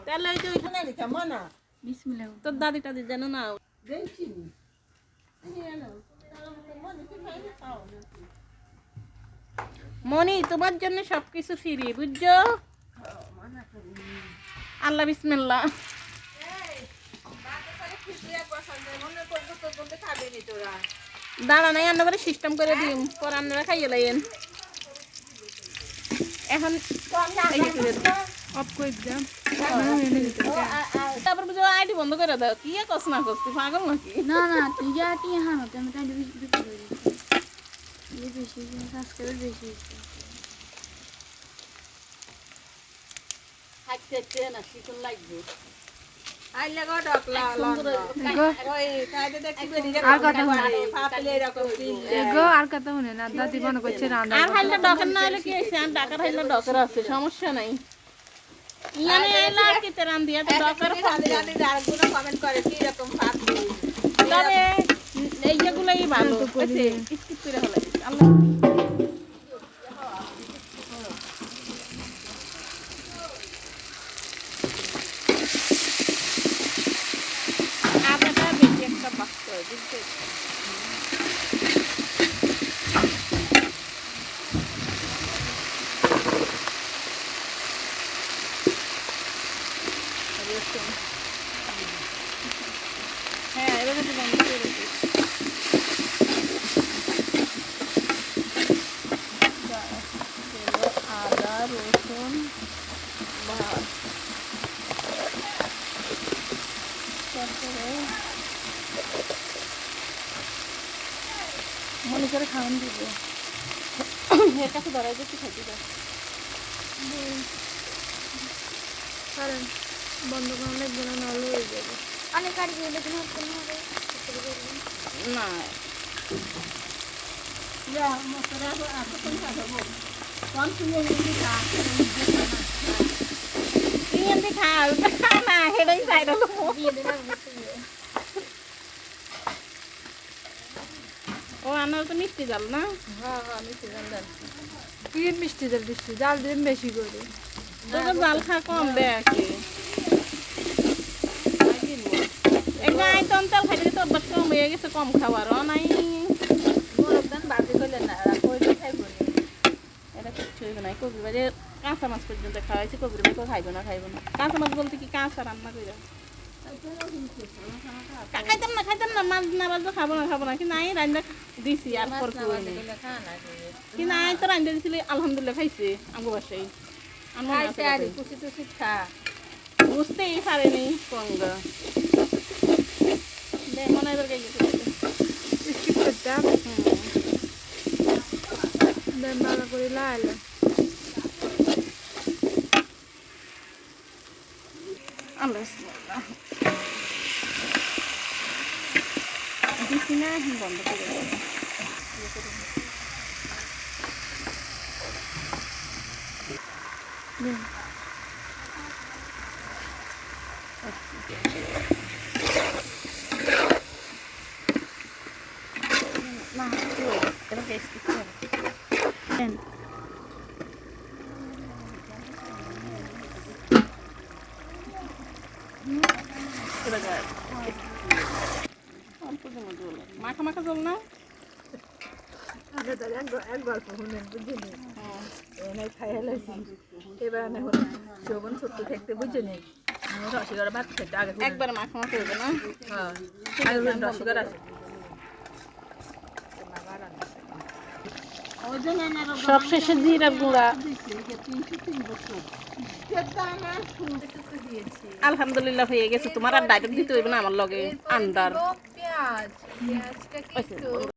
তাহলে ওই যে ওইখানে রেখে মানা বিসমিল্লাহ তোর দাদি টাদি যেন না দেখছি মনি তোমার জন্য সবকিছু ফ্রি বুঝছো আল্লাহ বিসমিল্লাহ দাঁড়া নাই রান্না করে সিস্টেম করে দিম পর রান্নারা খাইয়ে লাইন এখন অফ করে দাও তারপর বুঝো আইডি বন্ধ করে দাও কি কস না কস তুই পাগল নাকি না না তুই যা টিয়া হানো আমি তাই বিক্রি করে দিই বেশি সাবস্ক্রাইবার বেশি হাইতে না শিকল লাগবে আইলে গো ডকলা আর কথা গো আর কথা শুনে না দাদি মনে করছে রান্না আর হাইলে ডকের না হলে কি হইছে আর ডাকার হাইলে ডকের আছে সমস্যা নাই ইয়ানে এলা কি তেরান দিয়া তো ডকের আরেকগুলো কমেন্ট করে কি রকম ভাত তবে এইগুলাই ভালো আছে স্কিপ করে হলো আল্লাহ আদাটা বেশি একটা বাক্স বুঝতে হ্যাঁ এবার একটু বন্ধ করে দিচ্ছি আদা রসুন ভাত তারপরে মনে করে খাওয়ান দিব এর কাছে ধরাই দিচ্ছি খাইতে দাও কারণ বন্ধ করা লাগবে না নাহলে হয়ে যাবে অনেক গাড়ি গেলে তুমি কোনো হবে না Ya, motora aku pun tak ada bom. Kon punya ini tak. ingin dikhal না হেডাই চাইরা লো দিয়ে দিলাম ও আনার তো মিষ্টি জাল না Ha, mesti jangan. কি মিষ্টি জাল দিচ্ছি জাল দিন বেশি করে তোকে জাল খা কম দেখে একটা আইটম তেল খাইতে তো অভ্যাস কম হয়ে গেছে কম খাওয়ার নাই Morokdan bazi kole na, kole খাইবো নি। এটা কিচ্ছু হইবে না কবির বাজে কাঁচা মাছ পর্যন্ত খাওয়াইছি কবির বাজে খাইবো না কাঁচা মাছ বলতে কি কাঁচা রান্না করে খাইতাম না মাছ না বাজে খাবো না কি নাই রান্না দিছি আর পর কি নাই তো রান্না দিছিলি আলহামদুলিল্লাহ খাইছে আমগো বাসায় খাইছে আর কুচি টুচি খা। বুঝতেই পারেনি কঙ্গা মনে হয় গেছে স্কিপ করতাম দেন ভালো করে লাইলে আল্লাহ দিছি না বন্ধ করে না এটা বেশ কিছু মাখা মাখা জল না এক গল্প শুনেন বুঝিনি এনে খাইয়া লাইছি এবার না যৌবন ছোট্ট থাকতে বুঝিনি রসগোল্লা ভাত খেতে আগে একবার মাখা মাখা হবে না হ্যাঁ আগে রসগোল্লা আছে সব শেষে জিরা গুঁড়া আলহামদুলিল্লাহ হয়ে গেছে তোমার আর ডাইরেক্ট দিতে হইবে না আমার লগে আন্ডার পেঁয়াজটা কি